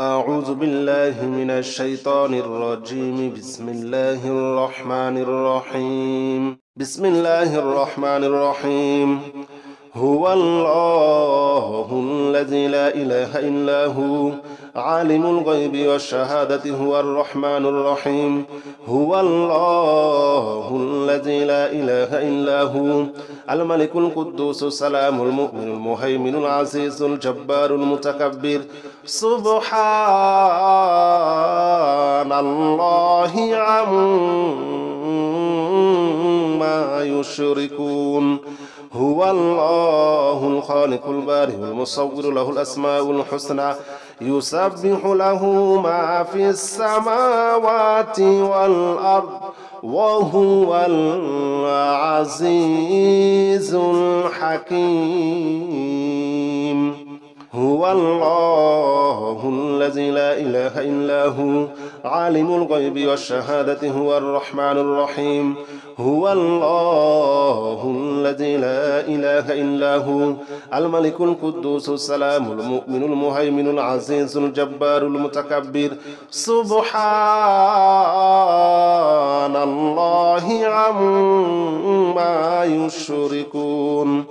أعوذ بالله من الشيطان الرجيم. بسم الله الرحمن الرحيم. بسم الله الرحمن الرحيم. هو الله الذي لا إله إلا هو عالم الغيب والشهادة هو الرحمن الرحيم. هو الله الذي لا إله إلا هو الملك القدوس السلام المؤمن المهيمن العزيز الجبار المتكبر. سبحان الله عما يشركون. هو الله الخالق البارئ المصور له الأسماء الحسنى يسبح له ما في السماوات والأرض وهو العزيز الحكيم. هو الله الذي لا إله إلا هو عالم الغيب والشهادة هو الرحمن الرحيم. هو الله الذي لا إله إلا هو الملك القدوس السلام المؤمن المهيمن العزيز الجبار المتكبر. سبحان الله عما يشركون.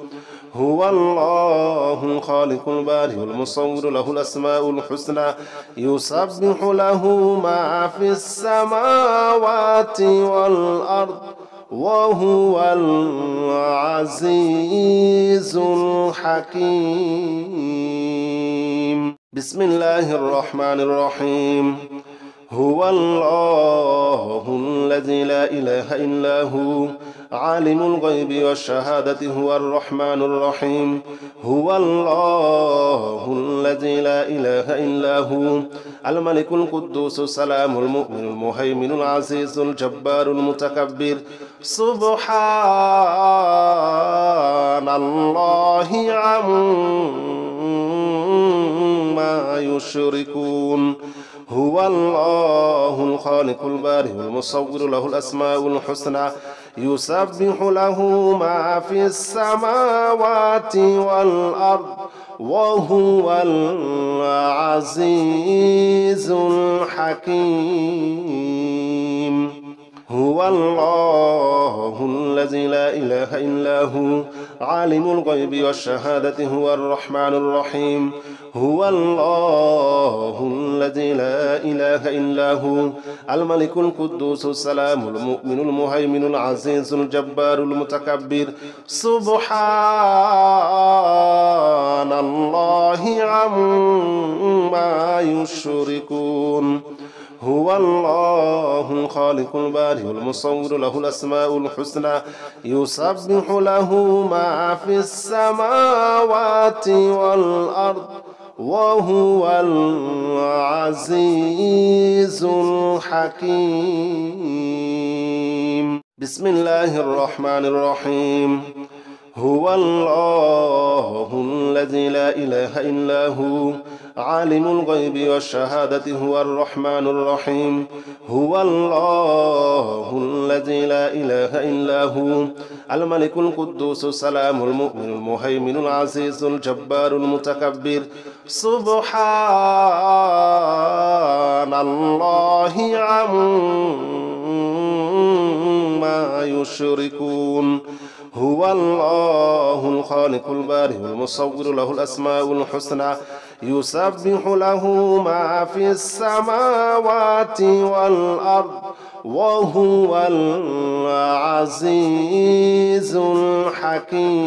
هو الله الخالق البارئ المصور له الأسماء الحسنى يسبح له ما في السماوات والأرض وهو العزيز الحكيم. بسم الله الرحمن الرحيم. هو الله الذي لا إله إلا هو عالم الغيب والشهادة هو الرحمن الرحيم. هو الله الذي لا إله إلا هو الملك القدوس السلام المؤمن المهيمن العزيز الجبار المتكبر. سبحان الله عما يشركون. هو الله الخالق البارئ المصور له الأسماء الحسنى يسبح له ما في السماوات والأرض وهو العزيز الحكيم. هو الله الذي لا إله إلا هو عالم الغيب والشهادة هو الرحمن الرحيم. هو الله الذي لا إله إلا هو الملك القدوس السلام المؤمن المهيمن العزيز الجبار المتكبر. سبحان الله عما يشركون. هو الله الخالق البارئ المصور له الأسماء الحسنى يسبح له ما في السماوات والأرض وهو العزيز الحكيم. بسم الله الرحمن الرحيم. هو الله الذي لا إله إلا هو عالم الغيب والشهادة هو الرحمن الرحيم. هو الله الذي لا إله إلا هو الملك القدوس السلام المؤمن المهيمن العزيز الجبار المتكبر. سبحان الله عما يشركون. هو الله الخالق البارئ المصور له الأسماء الحسنى يسبح له ما في السماوات والأرض وهو العزيز الحكيم.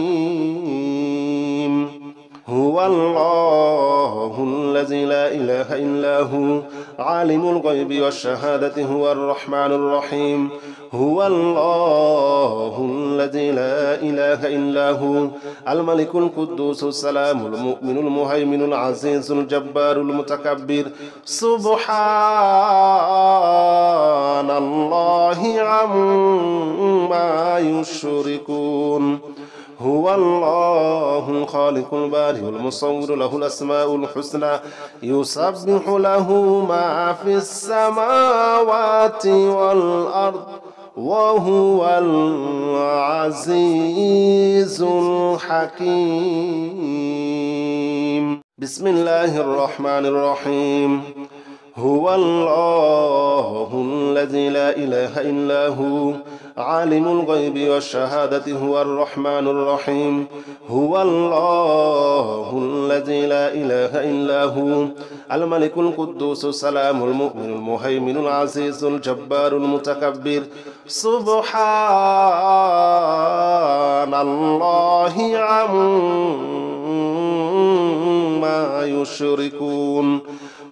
هو الله الذي لا إله إلا هو عالم الغيب والشهادة هو الرحمن الرحيم. هو الله الذي لا إله إلا هو الملك القدوس السلام المؤمن المهيمن العزيز الجبار المتكبر. سبحان الله عما يشركون. هو الله الخالق البارئ المصور له الأسماء الحسنى يسبح له ما في السماوات والأرض وهو العزيز الحكيم. بسم الله الرحمن الرحيم هو الله الذي لا إله إلا هو عالم الغيب والشهادة هو الرحمن الرحيم هو الله الذي لا إله إلا هو الملك القدوس السلام المؤمن المهيمن العزيز الجبار المتكبر سبحان الله عما يشركون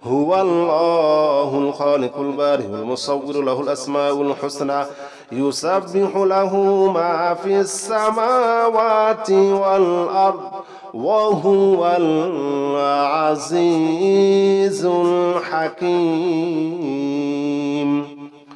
هو الله الخالق البارئ المصور له الأسماء الحسنى يسبح له ما في السماوات والأرض وهو العزيز الحكيم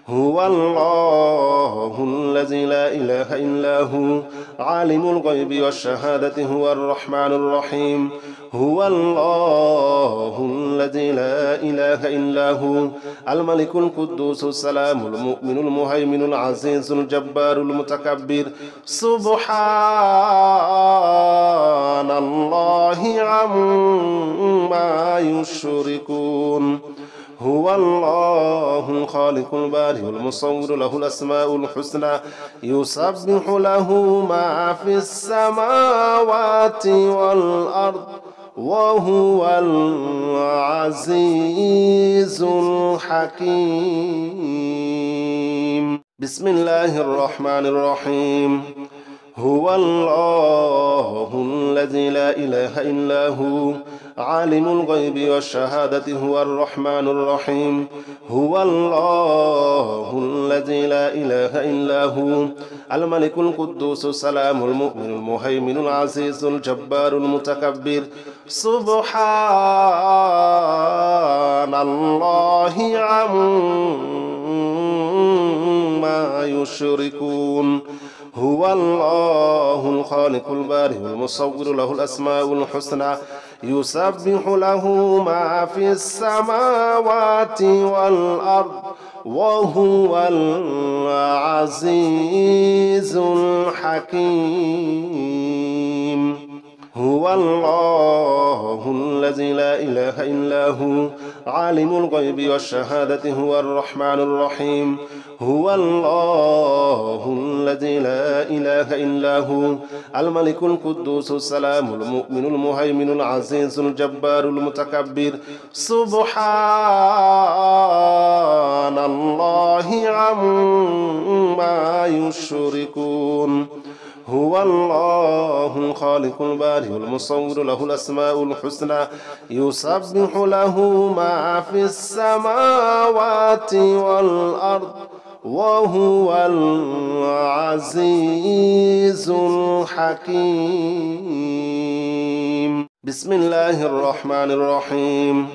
هو الله الذي لا إله إلا هو عالم الغيب والشهادة هو الرحمن الرحيم هو الله الذي لا إله إلا هو الملك القدوس السلام المؤمن المهيمن العزيز الجبار المتكبر سبحان الله عما يشركون هو الله الخالق البارئ المصور له الأسماء الحسنى يسبح له ما في السماوات والأرض وهو العزيز الحكيم بسم الله الرحمن الرحيم هو الله الذي لا إله إلا هو عالم الغيب والشهادة هو الرحمن الرحيم هو الله الذي لا إله إلا هو الملك القدوس السلام المؤمن المهيمن العزيز الجبار المتكبر سبحان الله عما يشركون هو الله الخالق البارئ المصور له الأسماء الحسنى يسبح له ما في السماوات والأرض وهو العزيز الحكيم هو الله الذي لا إله إلا هو عالم الغيب والشهادة هو الرحمن الرحيم هو الله الذي لا إله إلا هو الملك القدوس السلام المؤمن المهيمن العزيز الجبار المتكبر سبحان الله عما يشركون هو الله الخالق البارئ المصور له الأسماء الحسنى يسبح له ما في السماوات والأرض وهو العزيز الحكيم بسم الله الرحمن الرحيم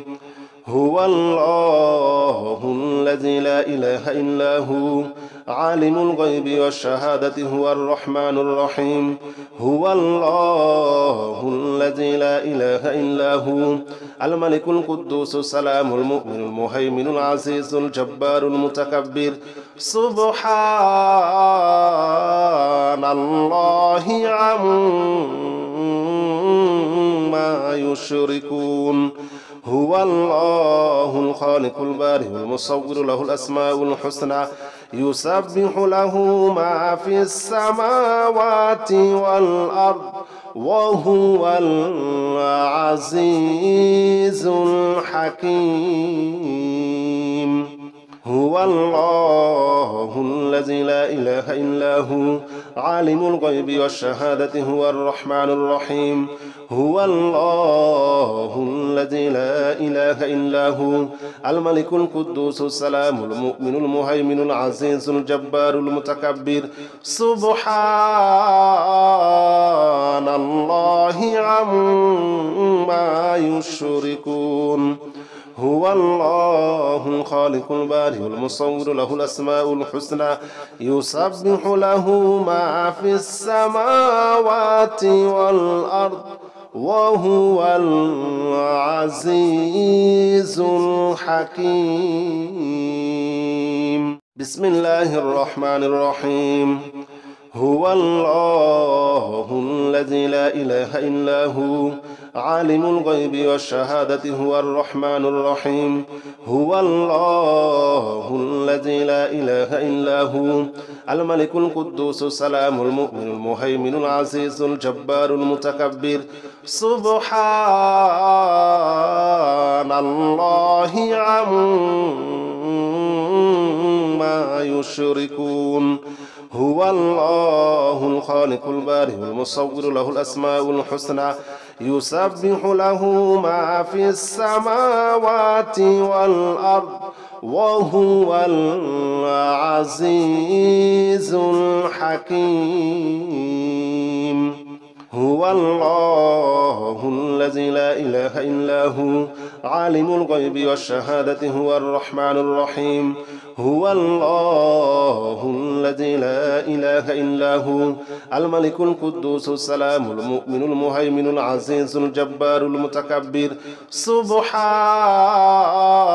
هو الله الذي لا إله إلا هو عالم الغيب والشهادة هو الرحمن الرحيم هو الله الذي لا إله إلا هو الملك القدوس السلام المؤمن المهيمن العزيز الجبار المتكبر سبحان الله عما يشركون هو الله الخالق البارئ المصور له الأسماء الحسنى يسبح له ما في السماوات والأرض وهو العزيز الحكيم هو الله الذي لا إله إلا هو عالم الغيب والشهادة هو الرحمن الرحيم هو الله الذي لا إله إلا هو الملك القدوس السلام المؤمن المهيمن العزيز الجبار المتكبر سبحان الله عما يشركون هو الله الخالق البارئ المصور له الأسماء الحسنى يسبح له ما في السماوات والأرض وهو العزيز الحكيم بسم الله الرحمن الرحيم هو الله الذي لا إله إلا هو عالم الغيب والشهادة هو الرحمن الرحيم هو الله الذي لا إله إلا هو الملك القدوس السلام المؤمن المهيمن العزيز الجبار المتكبر سبحان الله عما يشركون هو الله الخالق البارئ المصور له الأسماء الحسنى يسبح له ما في السماوات والأرض وهو العزيز الحكيم هو الله الذي لا إله إلا هو عالم الغيب والشهادة هو الرحمن الرحيم هو الله الذي لا إله إلا هو الملك القدوس السلام المؤمن المهيمن العزيز الجبار المتكبر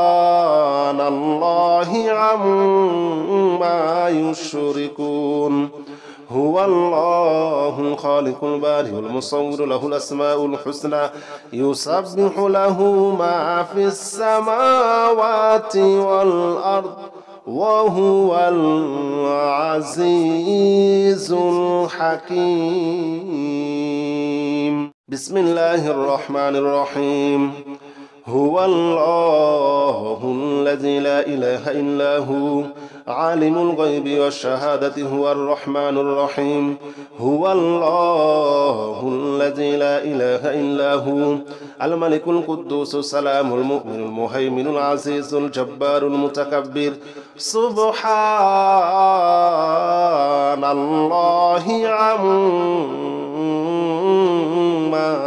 سبحان الله عما يشركون هو الله الخالق البارئ المصور له الأسماء الحسنى يسبح له ما في السماوات والأرض وهو العزيز الحكيم بسم الله الرحمن الرحيم هو الله الذي لا إله إلا هو عالم الغيب والشهادة هو الرحمن الرحيم هو الله الذي لا إله إلا هو الملك القدوس السلام المؤمن المهيمن العزيز الجبار المتكبر سبحان الله عما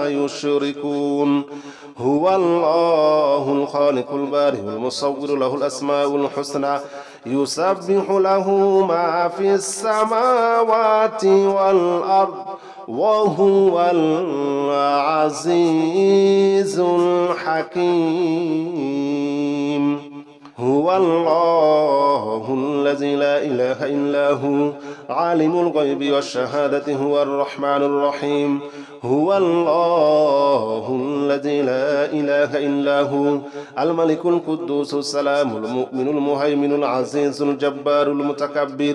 يشركون هو الله الخالق البارئ المصور له الأسماء الحسنى يسبح له ما في السماوات والأرض وهو العزيز الحكيم هو الله الذي لا إله إلا هو عالم الغيب والشهادة هو الرحمن الرحيم هو الله الذي لا إله إلا هو الملك القدوس السلام المؤمن المهيمن العزيز الجبار المتكبر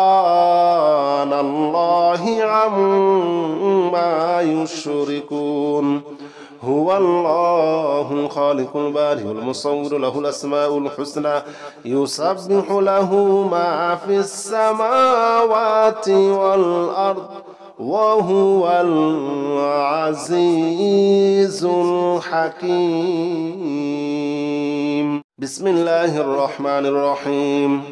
سبحان الله عما يشركون هو الله الخالق البارئ المصور له الأسماء الحسنى يسبح له ما في السماوات والأرض وهو العزيز الحكيم بسم الله الرحمن الرحيم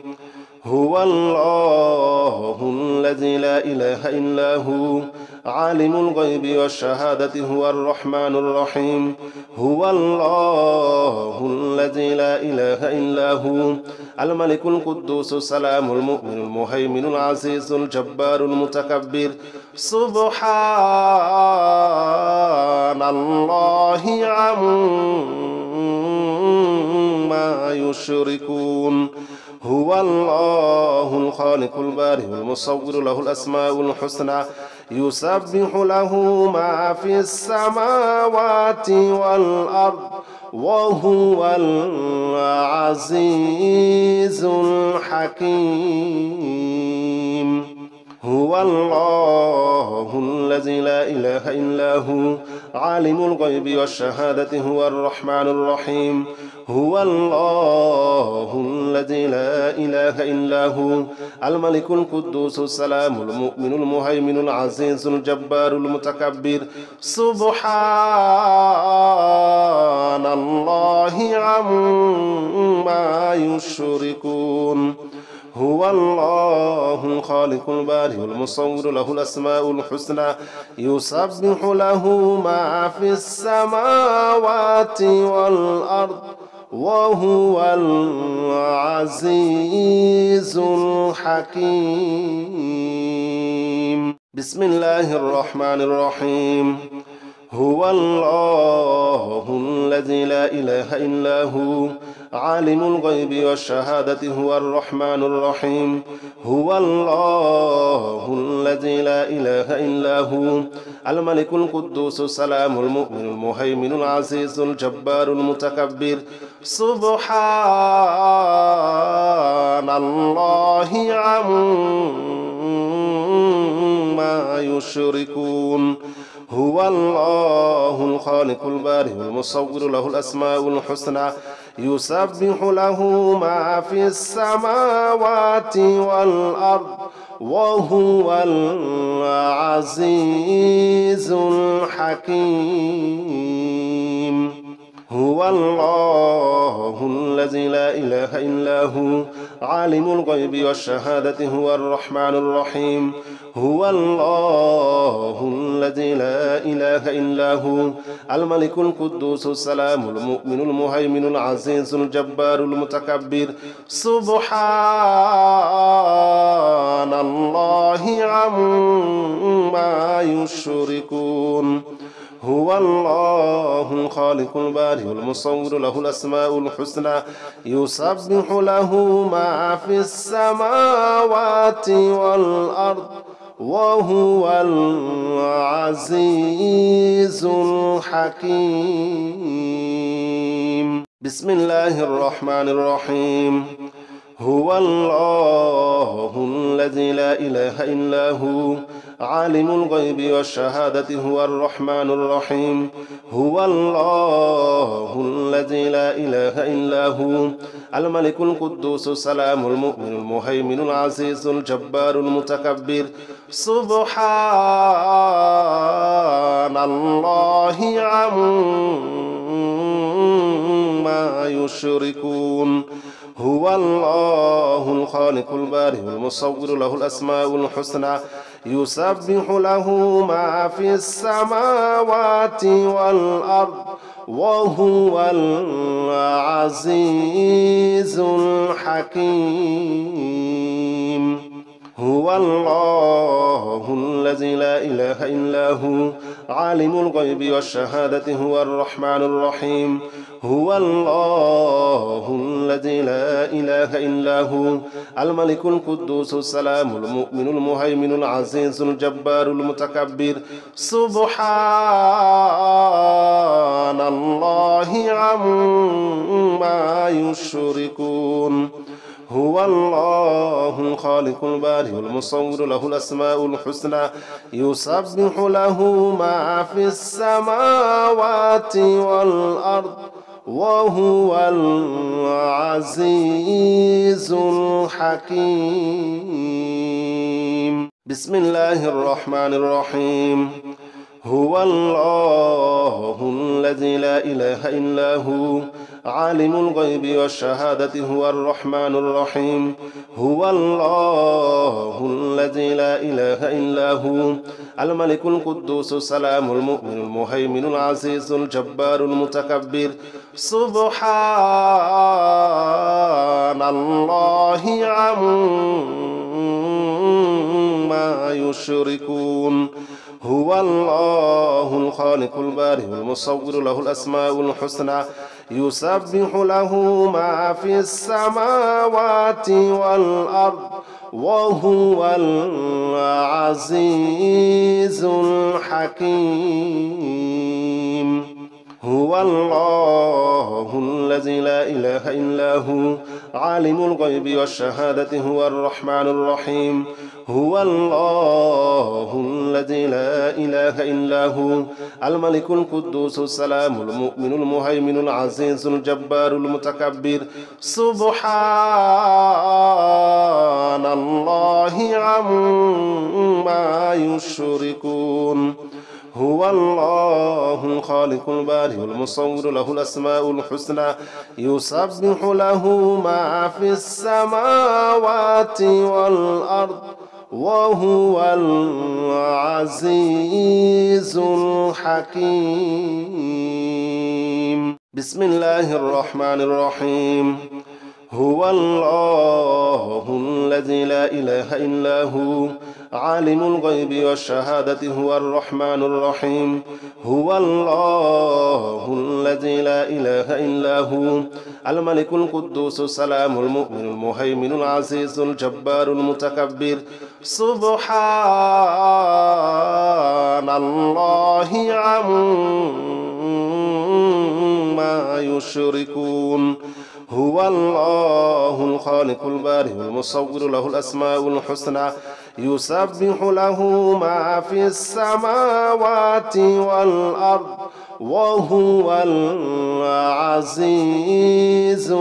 هو الله الذي لا إله إلا هو عالم الغيب والشهادة هو الرحمن الرحيم هو الله الذي لا إله إلا هو الملك القدوس السلام المؤمن المهيمن العزيز الجبار المتكبر سبحان الله عما يشركون هو الله الخالق البارئ المصور له الأسماء الحسنى يسبح له ما في السماوات والأرض وهو العزيز الحكيم هو الله الذي لا إله إلا هو عالم الغيب والشهادة هو الرحمن الرحيم هو الله الذي لا إله إلا هو الملك القدوس السلام المؤمن المهيمن العزيز الجبار المتكبر سبحان الله عما يشركون هو الله الخالق البارئ المصور له الأسماء الحسنى يسبح له ما في السماوات والأرض وهو العزيز الحكيم بسم الله الرحمن الرحيم هو الله الذي لا إله إلا هو عالم الغيب والشهادة هو الرحمن الرحيم هو الله الذي لا إله إلا هو الملك القدوس السلام المؤمن المهيمن العزيز الجبار المتكبر سبحان الله عما يشركون هو الله الخالق البارئ المصور له الأسماء الحسنى يسبح له ما في السماوات والأرض وهو العزيز الحكيم هو الله الذي لا إله إلا هو عالم الغيب والشهادة هو الرحمن الرحيم هو الله الذي لا إله إلا هو الملك القدوس السلام المؤمن المهيمن العزيز الجبار المتكبر سبحان الله عما يشركون هو الله الخالق البارئ المصور له الأسماء الحسنى يسبح له ما في السماوات والأرض وهو العزيز الحكيم بسم الله الرحمن الرحيم هو الله الذي لا إله إلا هو عالم الغيب والشهادة هو الرحمن الرحيم هو الله الذي لا إله إلا هو الملك القدوس السلام المؤمن المهيمن العزيز الجبار المتكبر سبحان الله عما يشركون هو الله الخالق البارئ المصور له الأسماء الحسنى يسبح له ما في السماوات والأرض وهو العزيز الحكيم هو الله الذي لا إله إلا هو عالم الغيب والشهادة هو الرحمن الرحيم هو الله الذي لا إله إلا هو الملك القدوس السلام المؤمن المهيمن العزيز الجبار المتكبر سبحان الله عما يشركون هو الله الخالق البارئ المصور له الأسماء الحسنى يسبح له ما في السماوات والأرض وهو العزيز الحكيم بسم الله الرحمن الرحيم هو الله الذي لا إله إلا هو عالم الغيب والشهادة هو الرحمن الرحيم هو الله الذي لا إله إلا هو الملك القدوس السلام المؤمن المهيمن العزيز الجبار المتكبر سبحان الله عما يشركون هو الله الخالق البارئ المصور له الأسماء الحسنى يسبح له ما في السماوات والأرض وهو العزيز الحكيم هو الله الذي لا إله إلا هو عالم الغيب والشهادة هو الرحمن الرحيم هو الله الذي لا إله إلا هو الملك القدوس السلام المؤمن المهيمن العزيز الجبار المتكبر سبحان الله عما يشركون هو الله الخالق البارئ المصور له الأسماء الحسنى يسبح له ما في السماوات والأرض وهو العزيز الحكيم بسم الله الرحمن الرحيم هو الله الذي لا إله إلا هو عالم الغيب والشهادة هو الرحمن الرحيم هو الله الذي لا إله إلا هو الملك القدوس السلام المؤمن المهيمن العزيز الجبار المتكبر سبحان الله عما يشركون هو الله الخالق البارئ المصور له الأسماء الحسنى يسبح له ما في السماوات والأرض وهو العزيز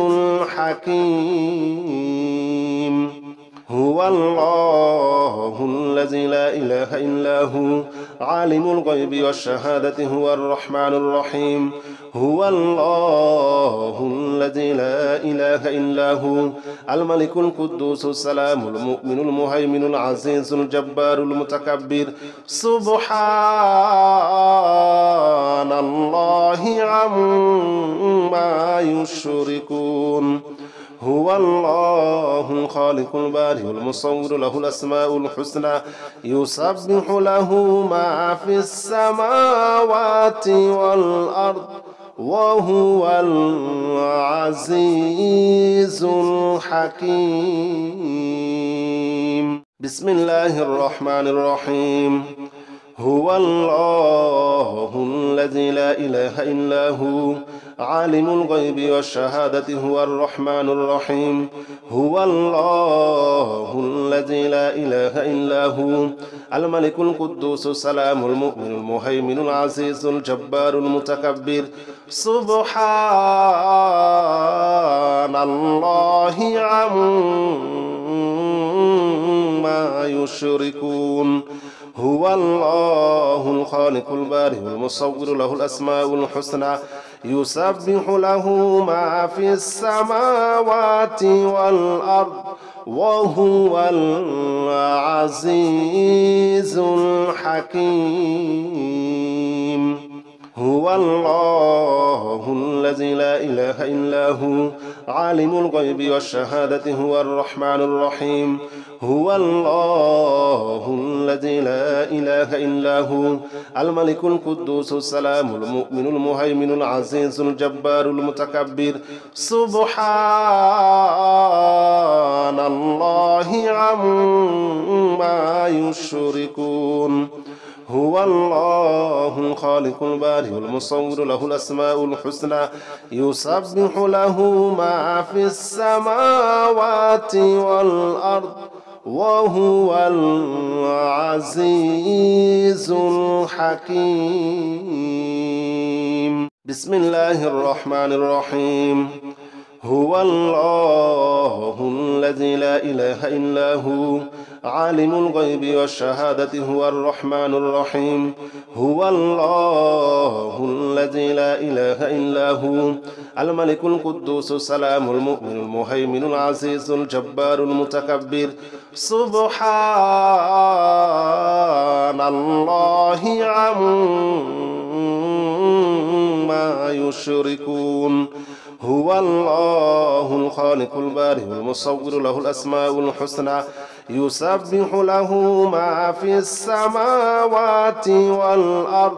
الحكيم هو الله الذي لا إله إلا هو عالم الغيب والشهادة هو الرحمن الرحيم هو الله الذي لا إله إلا هو الملك القدوس السلام المؤمن المهيمن العزيز الجبار المتكبر سبحان الله عما يشركون هو الله الخالق البارئ المصور له الأسماء الحسنى يسبح له ما في السماوات والأرض وهو العزيز الحكيم بسم الله الرحمن الرحيم هو الله الذي لا إله إلا هو عالم الغيب والشهادة هو الرحمن الرحيم هو الله الذي لا إله إلا هو الملك القدوس السلام المؤمن المهيمن العزيز الجبار المتكبر سبحان الله عما يشركون هو الله الخالق البارئ المصور له الأسماء الحسنى يسبح له ما في السماوات والأرض وهو العزيز الحكيم هو الله الذي لا إله إلا هو عالم الغيب والشهادة هو الرحمن الرحيم هو الله الذي لا إله إلا هو الملك القدوس السلام المؤمن المهيمن العزيز الجبار المتكبر سبحان الله عما يشركون هو الله الخالق البارئ المصور له الأسماء الحسنى يسبح له ما في السماوات والأرض وهو العزيز الحكيم بسم الله الرحمن الرحيم هو الله الذي لا إله إلا هو عالم الغيب والشهادة هو الرحمن الرحيم هو الله الذي لا إله إلا هو الملك القدوس السلام المؤمن المهيمن العزيز الجبار المتكبر سبحان الله عما يشركون هو الله الخالق البارئ المصور له الأسماء الحسنى يسبح له ما في السماوات والأرض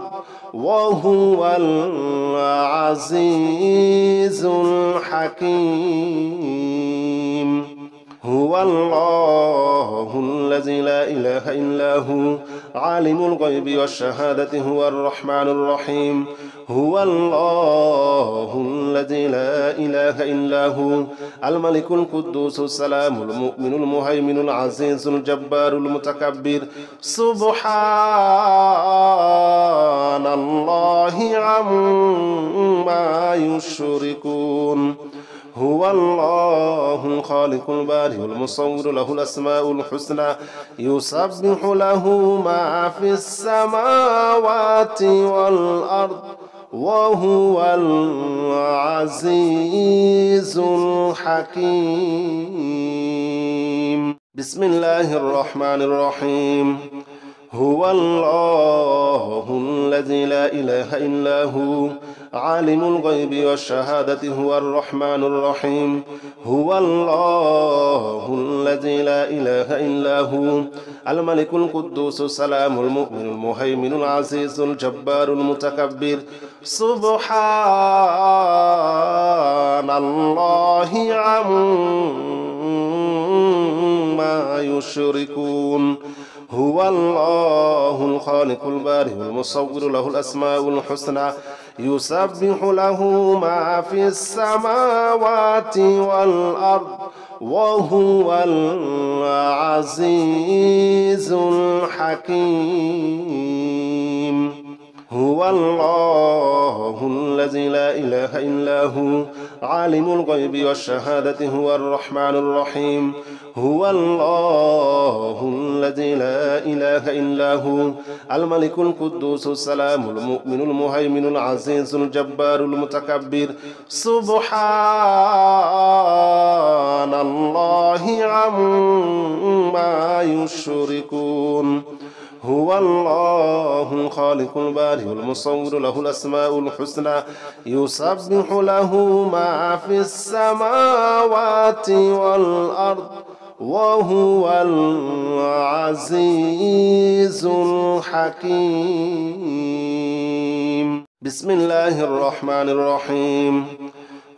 وهو العزيز الحكيم هو الله الذي لا إله إلا هو عالم الغيب والشهادة هو الرحمن الرحيم هو الله الذي لا إله إلا هو الملك القدوس السلام المؤمن المهيمن العزيز الجبار المتكبر سبحان الله عما يشركون هو الله الخالق البارئ المصور له الأسماء الحسنى يسبح له ما في السماوات والأرض وهو العزيز الحكيم بسم الله الرحمن الرحيم هو الله الذي لا إله إلا هو عالم الغيب والشهادة هو الرحمن الرحيم هو الله الذي لا إله إلا هو الملك القدوس السلام المؤمن المهيمن العزيز الجبار المتكبر سبحان الله عما يشركون هو الله الخالق البارئ المصور له الأسماء الحسنى يسبح له ما في السماوات والأرض وهو العزيز الحكيم هو الله الذي لا إله إلا هو عالم الغيب والشهادة هو الرحمن الرحيم هو الله الذي لا إله إلا هو الملك القدوس السلام المؤمن المهيمن العزيز الجبار المتكبر سبحان الله عما يشركون هو الله الخالق البارئ المصور له الأسماء الحسنى يسبح له ما في السماوات والأرض وهو العزيز الحكيم بسم الله الرحمن الرحيم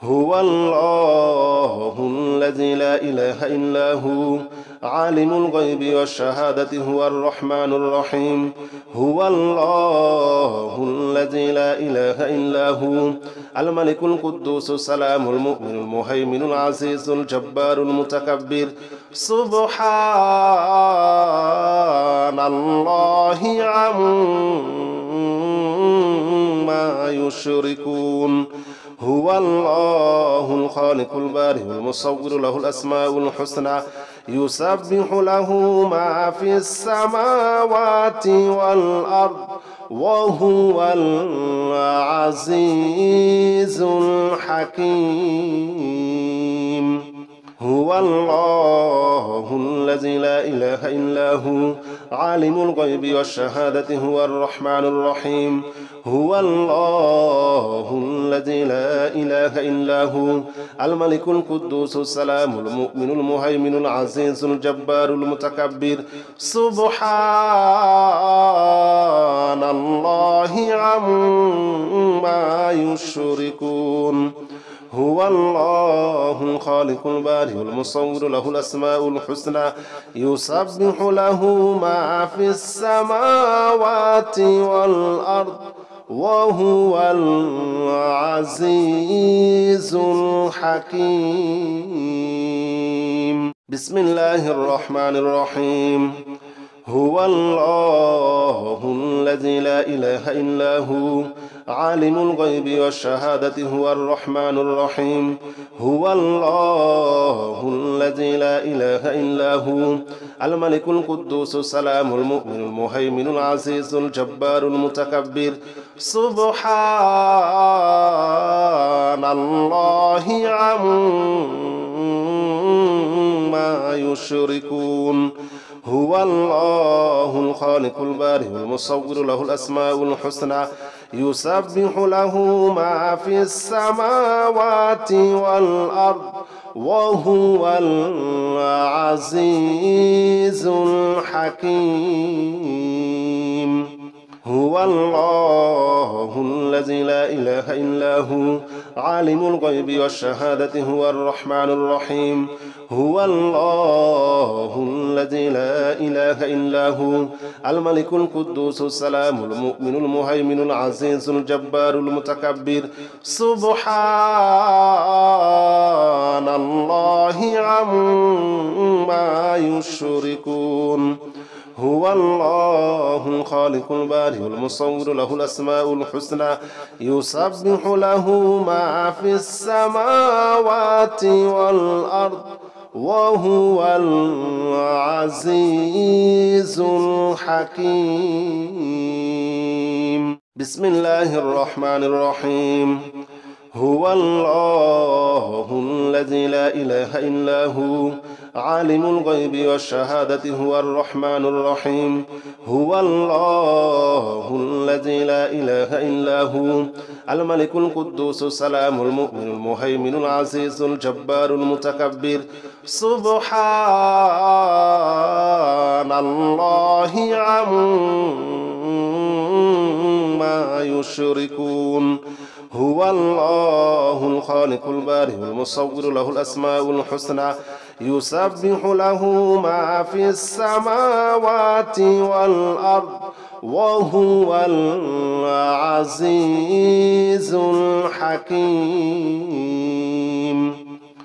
هو الله الذي لا إله إلا هو عالم الغيب والشهادة هو الرحمن الرحيم هو الله الذي لا إله إلا هو الملك القدوس السلام المؤمن المهيمن العزيز الجبار المتكبر سبحان الله عما يشركون هو الله الخالق البارئ المصور له الأسماء الحسنى يسبح له ما في السماوات والأرض وهو العزيز الحكيم هو الله الذي لا إله إلا هو عالم الغيب والشهادة هو الرحمن الرحيم هو الله الذي لا إله إلا هو الملك القدوس السلام المؤمن المهيمن العزيز الجبار المتكبر سبحان الله عما يشركون هو الله الخالق البارئ المصور له الأسماء الحسنى يسبح له ما في السماوات والأرض وهو العزيز الحكيم بسم الله الرحمن الرحيم هو الله الذي لا إله إلا هو عالم الغيب والشهادة هو الرحمن الرحيم هو الله الذي لا إله إلا هو الملك القدوس السلام المؤمن المهيمن العزيز الجبار المتكبر سبحان الله عما يشركون هو الله الخالق البارئ المصور له الأسماء الحسنى يسبح له ما في السماوات والأرض وهو العزيز الحكيم هو الله الذي لا إله إلا هو عالم الغيب والشهادة هو الرحمن الرحيم هو الله الذي لا إله إلا هو الملك القدوس السلام المؤمن المهيمن العزيز الجبار المتكبر سبحان الله عما يشركون هو الله الخالق البارئ المصور له الأسماء الحسنى يسبح له ما في السماوات والأرض وهو العزيز الحكيم بسم الله الرحمن الرحيم هو الله الذي لا إله إلا هو عالم الغيب والشهادة هو الرحمن الرحيم هو الله الذي لا إله إلا هو الملك القدوس السلام المؤمن المهيمن العزيز الجبار المتكبر سبحان الله عما يشركون هو الله الخالق البارئ المصور له الأسماء الحسنى يسبح له ما في السماوات والأرض وهو العزيز الحكيم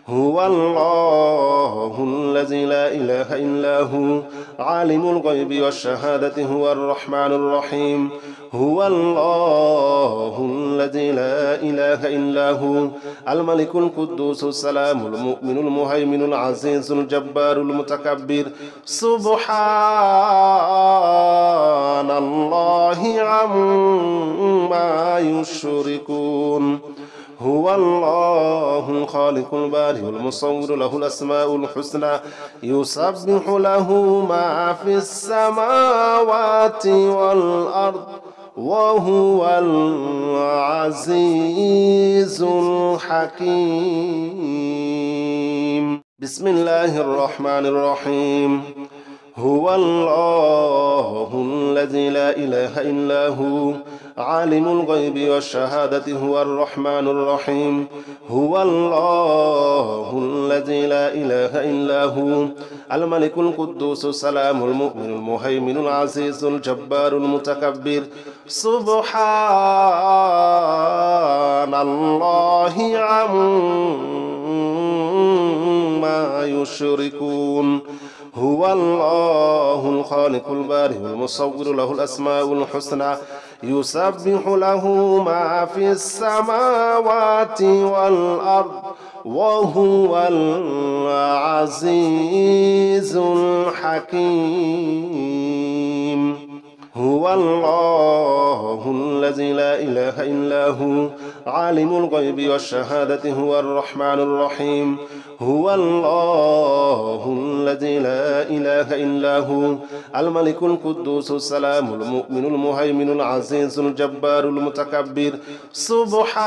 هو الله الذي لا إله إلا هو عالم الغيب والشهادة هو الرحمن الرحيم هو الله الذي لا إله إلا هو الملك القدوس السلام المؤمن المهيمن العزيز الجبار المتكبر سبحان الله عما يشركون هو الله الخالق البارئ المصور له الأسماء الحسنى يسبح له ما في السماوات والأرض وهو العزيز الحكيم بسم الله الرحمن الرحيم هو الله الذي لا إله إلا هو عالم الغيب والشهادة هو الرحمن الرحيم هو الله الذي لا إله إلا هو الملك القدوس السلام المؤمن المهيمن العزيز الجبار المتكبر سبحان الله عما يشركون هو الله الخالق البارئ المصور له الأسماء الحسنى يسبح له ما في السماوات والأرض وهو العزيز الحكيم هو الله الذي لا إله إلا هو عالم الغيب والشهادة هو الرحمن الرحيم هو الله الذي لا إله إلا هو الملك القدوس السلام المؤمن المهيمن العزيز الجبار المتكبر سبحان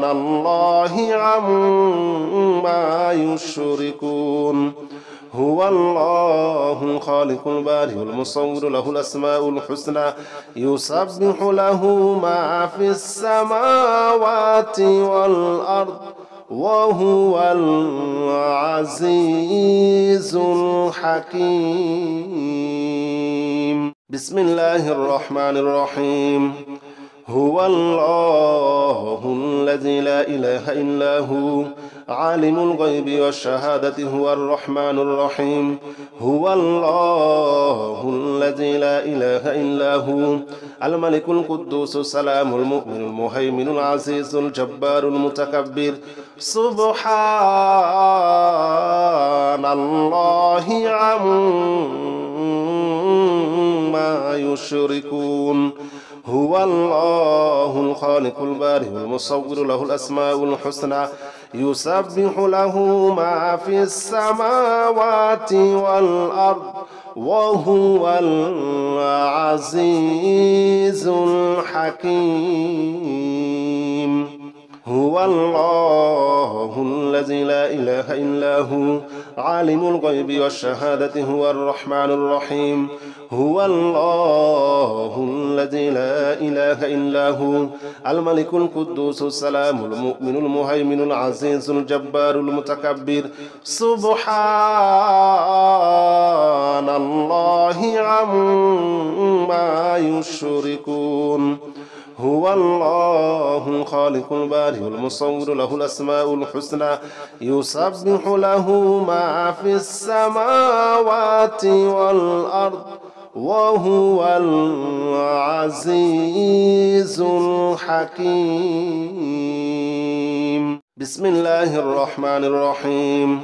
الله عما يشركون هو الله الخالق البارئ المصور له الأسماء الحسنى يسبح له ما في السماوات والأرض وهو العزيز الحكيم بسم الله الرحمن الرحيم هو الله الذي لا إله إلا هو عالم الغيب والشهادة هو الرحمن الرحيم هو الله الذي لا إله إلا هو الملك القدوس السلام المؤمن المهيمن العزيز الجبار المتكبر سبحان الله عما يشركون هو الله الخالق البارئ المصور له الأسماء الحسنى يسبح له ما في السماوات والأرض وهو العزيز الحكيم هو الله الذي لا إله إلا هو عالم الغيب والشهادة هو الرحمن الرحيم هو الله الذي لا إله إلا هو الملك القدوس السلام المؤمن المهيمن العزيز الجبار المتكبر سبحان الله عما يشركون هو الله الخالق البارئ المصور له الأسماء الحسنى يسبح له ما في السماوات والأرض وهو العزيز الحكيم بسم الله الرحمن الرحيم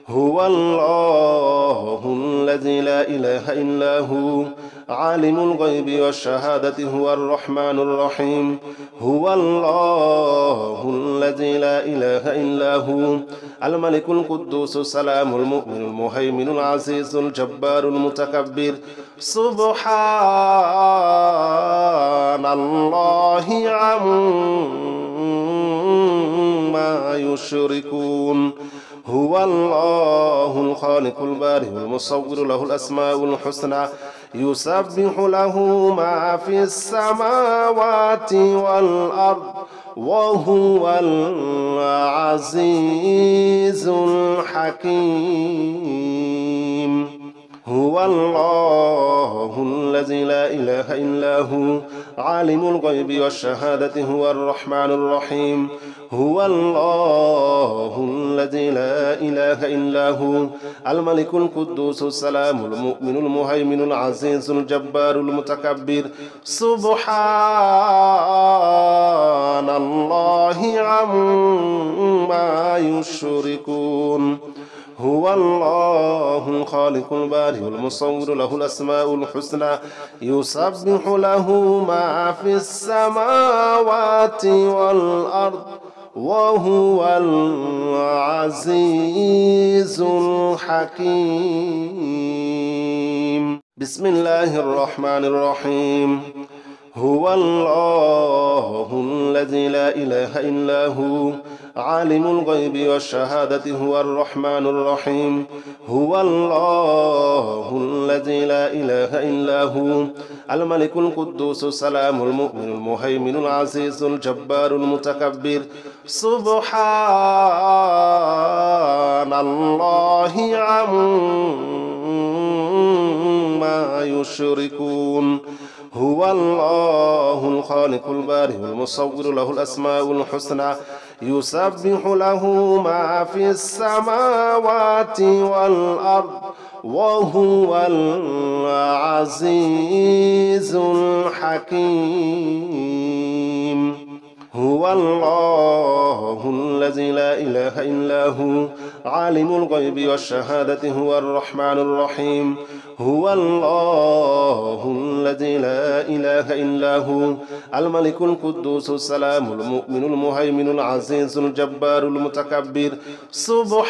هو الله الذي لا إله إلا هو عالم الغيب والشهادة هو الرحمن الرحيم هو الله الذي لا إله إلا هو الملك القدوس السلام المؤمن المهيمن العزيز الجبار المتكبر سبحان الله عما يشركون هو الله الخالق البارئ المصور له الأسماء الحسنى يسبح له ما في السماوات والأرض وهو العزيز الحكيم هو الله الذي لا إله إلا هو عالم الغيب والشهادة هو الرحمن الرحيم هو الله الذي لا إله إلا هو الملك القدوس السلام المؤمن المهيمن العزيز الجبار المتكبر سبحان الله عما يشركون هو الله الخالق البارئ المصور له الأسماء الحسنى يسبح له ما في السماوات والأرض وهو العزيز الحكيم بسم الله الرحمن الرحيم هو الله الذي لا إله إلا هو عالم الغيب والشهادة هو الرحمن الرحيم هو الله الذي لا إله إلا هو الملك القدوس السلام المؤمن المهيمن العزيز الجبار المتكبر سبحان الله عما يشركون هو الله الخالق البارئ المصور له الأسماء الحسنى يسبح له ما في السماوات والأرض وهو العزيز الحكيم هو الله الذي لا إله إلا هو عالم الغيب والشهادة هو الرحمن الرحيم هو الله الذي لا إله إلا هو الملك القدوس السلام المؤمن المهيمن العزيز الجبار المتكبر سبحان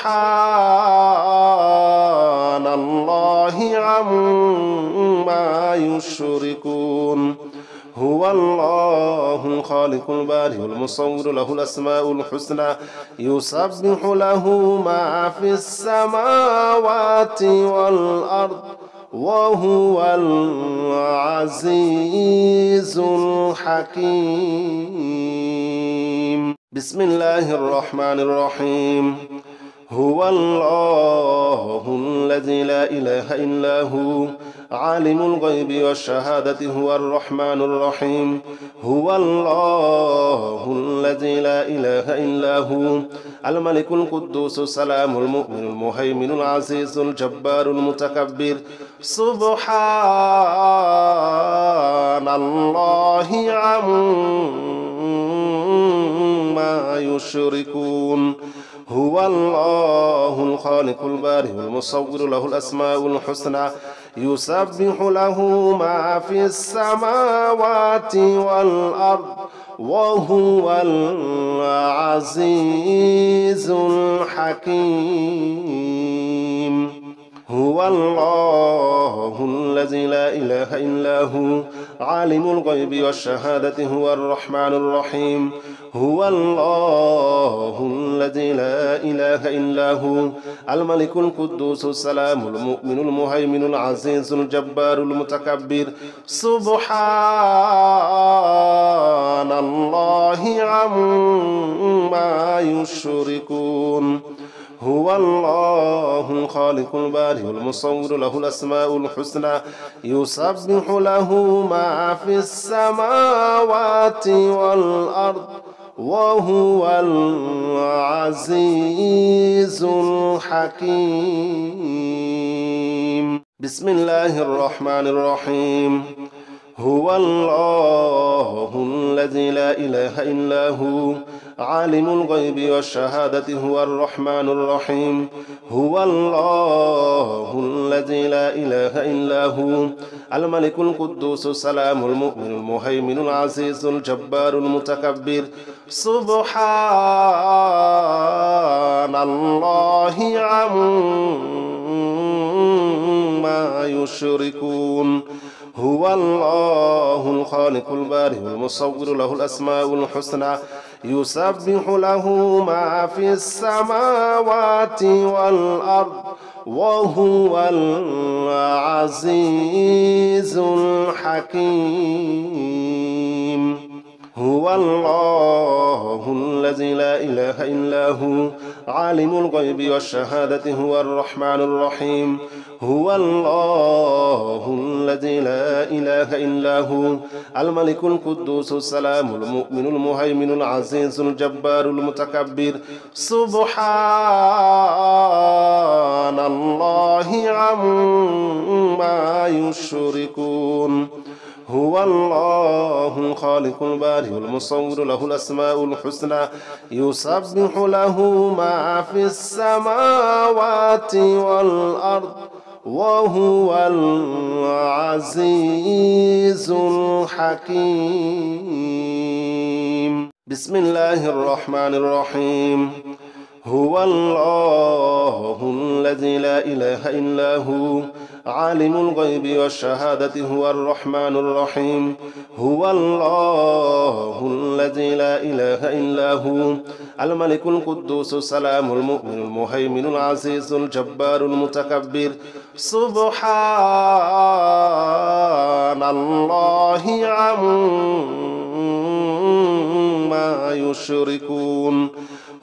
الله عما يشركون هو الله الخالق البارئ المصور له الأسماء الحسنى يسبح له ما في السماوات والأرض وهو العزيز الحكيم بسم الله الرحمن الرحيم هو الله الذي لا إله إلا هو عالم الغيب والشهادة هو الرحمن الرحيم هو الله الذي لا إله إلا هو الملك القدوس السلام المؤمن المهيمن العزيز الجبار المتكبر سبحان الله عما يشركون هو الله الخالق البارئ المصور له الأسماء الحسنى يسبح له ما في السماوات والأرض وهو العزيز الحكيم هو الله الذي لا إله إلا هو عالم الغيب والشهادة هو الرحمن الرحيم هو الله الذي لا إله إلا هو الملك القدوس السلام المؤمن المهيمن العزيز الجبار المتكبر سبحان الله عما يشركون هو الله الخالق البارئ المصور له الأسماء الحسنى يسبح له ما في السماوات والأرض وهو العزيز الحكيم بسم الله الرحمن الرحيم هو الله الذي لا إله إلا هو عالم الغيب والشهادة هو الرحمن الرحيم هو الله الذي لا إله إلا هو الملك القدوس السلام المؤمن المهيمن العزيز الجبار المتكبر سبحان الله عما يشركون هو الله الخالق البارئ المصور له الأسماء الحسنى يسبح له ما في السماوات والأرض وهو العزيز الحكيم هو الله الذي لا إله إلا هو عالم الغيب والشهادة هو الرحمن الرحيم هو الله الذي لا إله إلا هو الملك القدوس السلام المؤمن المهيمن العزيز الجبار المتكبر سبحان الله عما يشركون هو الله الخالق البارئ المصور له الأسماء الحسنى يسبح له ما في السماوات والأرض وهو العزيز الحكيم بسم الله الرحمن الرحيم هو الله الذي لا إله إلا هو عالم الغيب والشهادة هو الرحمن الرحيم هو الله الذي لا إله إلا هو الملك القدوس السلام المؤمن المهيمن العزيز الجبار المتكبر سبحان الله عما يشركون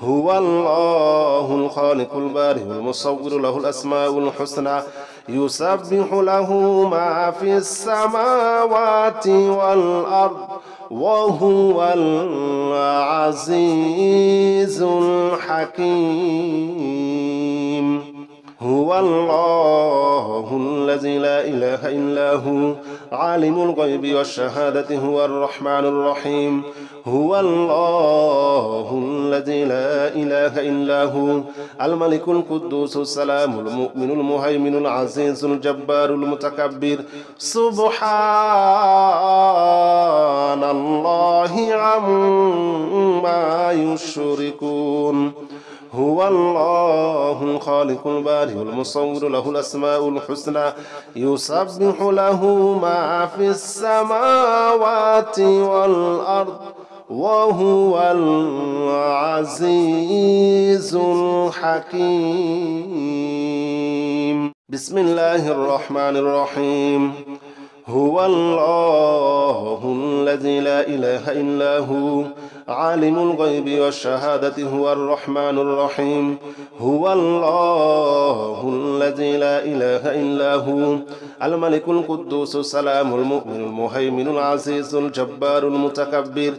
هو الله الخالق البارئ المصور له الأسماء الحسنى يسبح له ما في السماوات والأرض وهو العزيز الحكيم هو الله الذي لا إله إلا هو عالم الغيب والشهادة هو الرحمن الرحيم هو الله الذي لا إله إلا هو الملك القدوس السلام المؤمن المهيمن العزيز الجبار المتكبر سبحان الله عما يشركون هو الله الخالق البارئ المصور له الأسماء الحسنى يسبح له ما في السماوات والأرض وهو العزيز الحكيم بسم الله الرحمن الرحيم هو الله الذي لا إله إلا هو عالم الغيب والشهادة هو الرحمن الرحيم هو الله الذي لا إله إلا هو الملك القدوس السلام المؤمن المهيمن العزيز الجبار المتكبر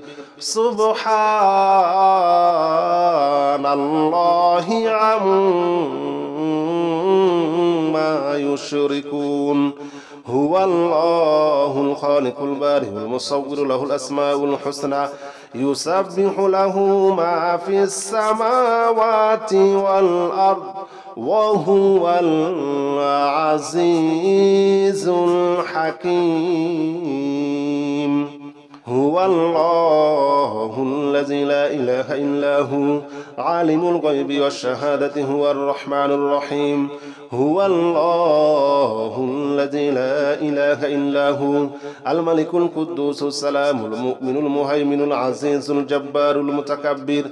سبحان الله عما يشركون هو الله الخالق البارئ المصور له الأسماء الحسنى يسبح له ما في السماوات والأرض وهو العزيز الحكيم هو الله الذي لا إله إلا هو عالم الغيب والشهادة هو الرحمن الرحيم هو الله الذي لا إله إلا هو الملك القدوس السلام المؤمن المهيمن العزيز الجبار المتكبر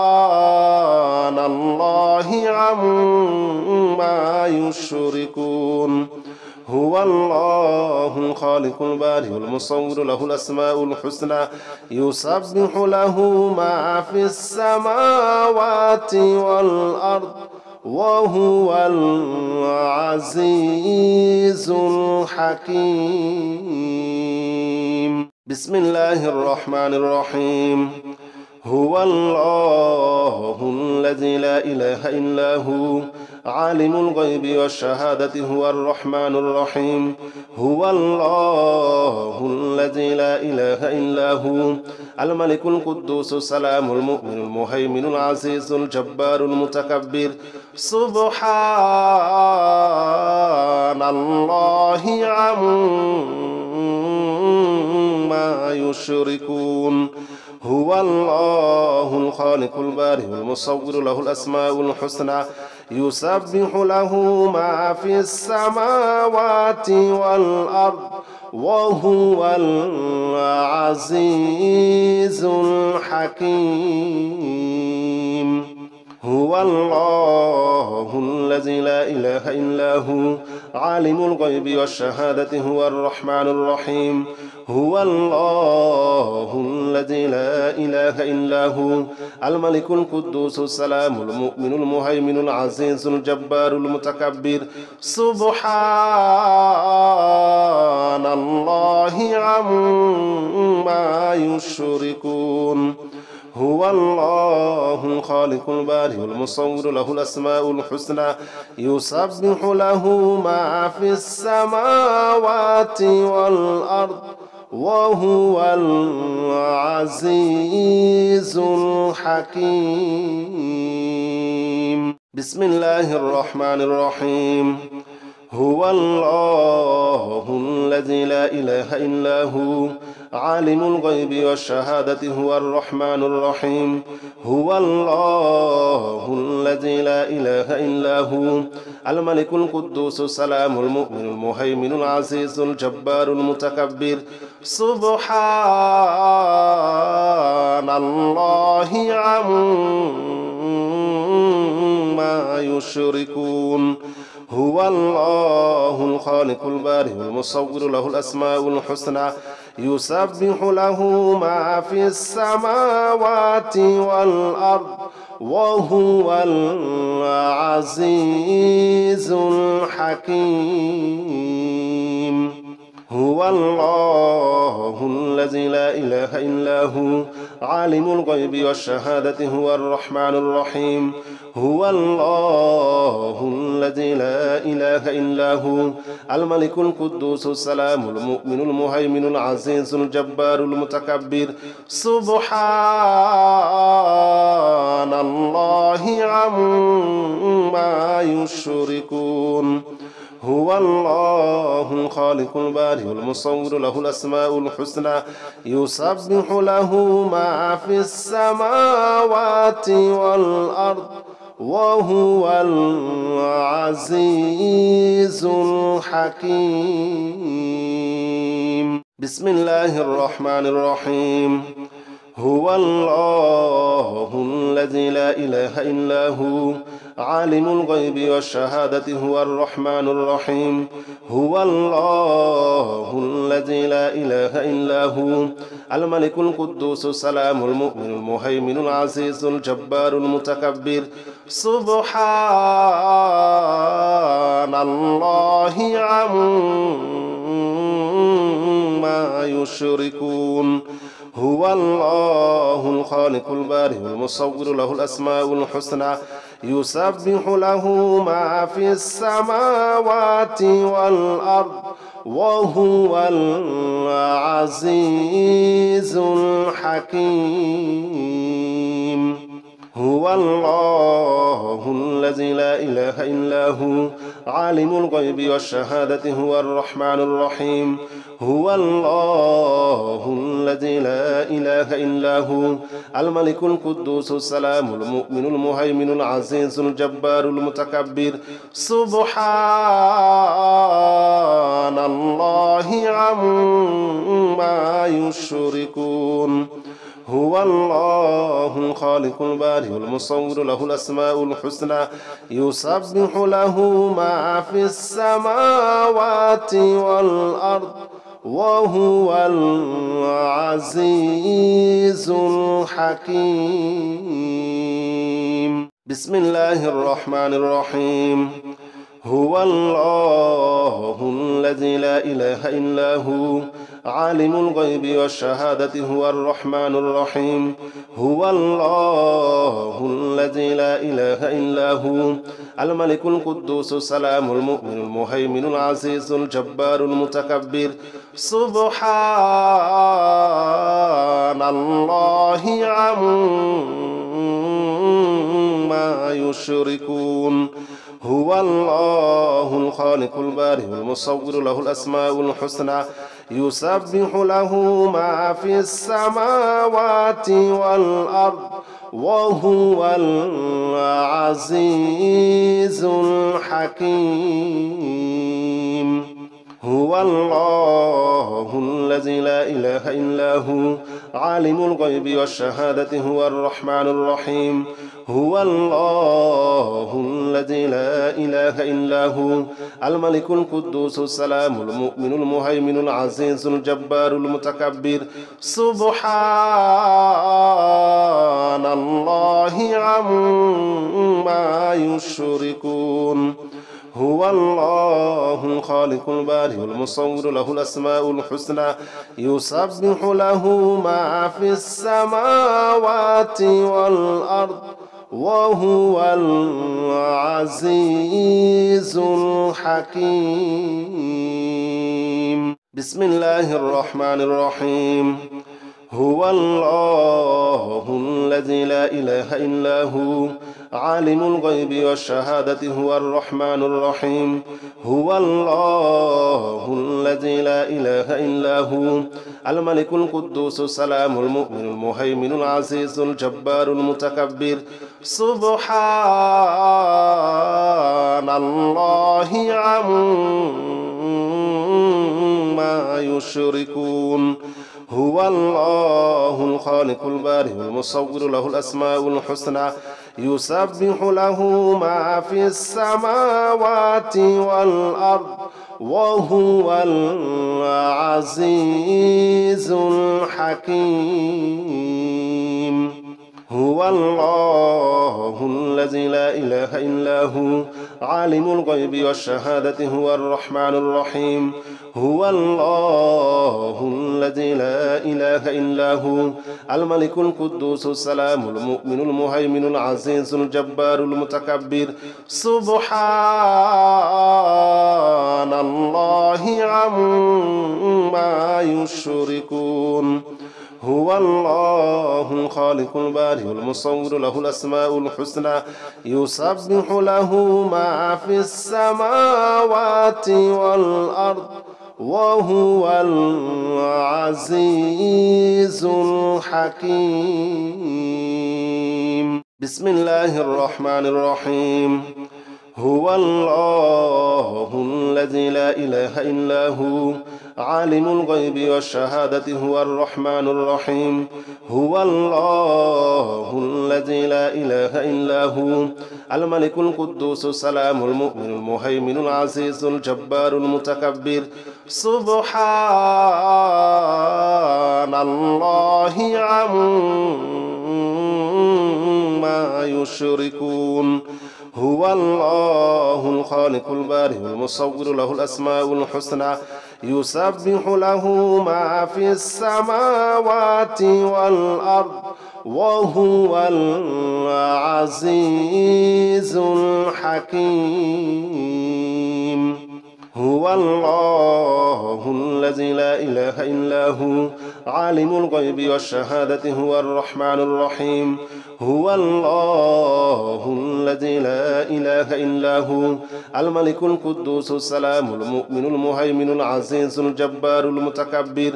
سبحان الله عما يشركون هو الله الخالق البارئ المصور له الأسماء الحسنى يسبح له ما في السماوات والأرض وهو العزيز الحكيم بسم الله الرحمن الرحيم هو الله الذي لا إله إلا هو عالم الغيب والشهادة هو الرحمن الرحيم هو الله الذي لا إله إلا هو الملك القدوس السلام المؤمن المهيمن العزيز الجبار المتكبر سبحان الله عما يشركون هو الله الخالق البارئ المصور له الأسماء الحسنى يسبح له ما في السماوات والأرض وهو العزيز الحكيم هو الله الذي لا إله إلا هو عالم الغيب والشهادة هو الرحمن الرحيم هو الله الذي لا إله إلا هو الملك القدوس السلام المؤمن المهيمن العزيز الجبار المتكبر سبحان الله عما يشركون هو الله الخالق البارئ المصور له الأسماء الحسنى يسبح له ما في السماوات والأرض وهو العزيز الحكيم بسم الله الرحمن الرحيم هو الله الذي لا إله إلا هو عالم الغيب والشهادة هو الرحمن الرحيم هو الله الذي لا إله إلا هو الملك القدوس السلام المؤمن المهيمن العزيز الجبار المتكبر سبحان الله عما يشركون هو الله الخالق البارئ المصور له الأسماء الحسنى يسبح له ما في السماوات والأرض وهو العزيز الحكيم هو الله الذي لا إله إلا هو عالم الغيب والشهادة هو الرحمن الرحيم هو الله الذي لا إله إلا هو الملك القدوس السلام المؤمن المهيمن العزيز الجبار المتكبر سبحان الله عما يشركون هو الله الخالق البارئ المصور له الأسماء الحسنى يسبح له ما في السماوات والأرض وهو العزيز الحكيم بسم الله الرحمن الرحيم هو الله الذي لا إله إلا هو عالم الغيب والشهادة هو الرحمن الرحيم هو الله الذي لا إله إلا هو الملك القدوس السلام المؤمن المهيمن العزيز الجبار المتكبر سبحان الله عما يشركون هو الله الخالق البارئ المصور له الأسماء الحسنى يسبح له ما في السماوات والأرض وهو العزيز الحكيم هو الله الذي لا إله إلا هو عالم الغيب والشهادة هو الرحمن الرحيم هو الله الذي لا إله إلا هو الملك القدوس السلام المؤمن المهيمن العزيز الجبار المتكبر سبحان الله عما يشركون هو الله الخالق البارئ المصور له الأسماء الحسنى يسبح له ما في السماوات والأرض وهو العزيز الحكيم بسم الله الرحمن الرحيم هو الله الذي لا إله إلا هو عالم الغيب والشهادة هو الرحمن الرحيم هو الله الذي لا إله إلا هو الملك القدوس السلام المؤمن المهيمن العزيز الجبار المتكبر سبحان الله عما يشركون هو الله الخالق البارئ المصور له الأسماء الحسنى يسبح له ما في السماوات والأرض وهو العزيز الحكيم هو الله الذي لا إله إلا هو عالم الغيب والشهادة هو الرحمن الرحيم هو الله الذي لا إله إلا هو الملك القدوس السلام المؤمن المهيمن العزيز الجبار المتكبر سبحان الله عما يشركون هو الله الخالق البارئ المصور له الأسماء الحسنى يسبح له ما في السماوات والأرض وهو العزيز الحكيم بسم الله الرحمن الرحيم هو الله الذي لا إله إلا هو عالم الغيب والشهادة هو الرحمن الرحيم هو الله الذي لا إله إلا هو الملك القدوس السلام المؤمن المهيمن العزيز الجبار المتكبر سبحان الله عما يشركون هو الله الخالق البارئ المصور له الأسماء الحسنى يسبح له ما في السماوات والأرض وهو العزيز الحكيم هو الله الذي لا إله إلا هو عالم الغيب والشهادة هو الرحمن الرحيم هو الله الذي لا إله إلا هو الملك القدوس السلام المؤمن المهيمن العزيز الجبار المتكبر سبحان الله عما يشركون هو الله الخالق البارئ المصور له الأسماء الحسنى يسبح له ما في السماوات والأرض وهو العزيز الحكيم بسم الله الرحمن الرحيم هو الله الذي لا إله إلا هو عالم الغيب والشهادة هو الرحمن الرحيم هو الله الذي لا إله إلا هو الملك القدوس السلام المؤمن المهيمن العزيز الجبار المتكبر سبحان الله عما يشركون هو الله الخالق البارئ المصور له الأسماء الحسنى يسبح له ما في السماوات والأرض وهو العزيز الحكيم هو الله الذي لا إله إلا هو عالم الغيب والشهادة هو الرحمن الرحيم هو الله الذي لا إله إلا هو الملك القدوس السلام المؤمن المهيمن العزيز الجبار المتكبر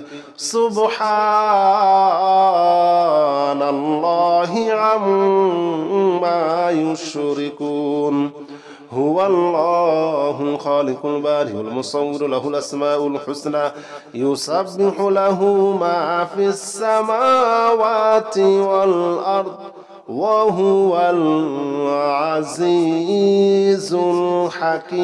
سبحان الله عما يشركون هو الله الخالق البارئ المصور له الأسماء الحسنى يسبح له ما في السماوات والأرض وهو العزيز الحكيم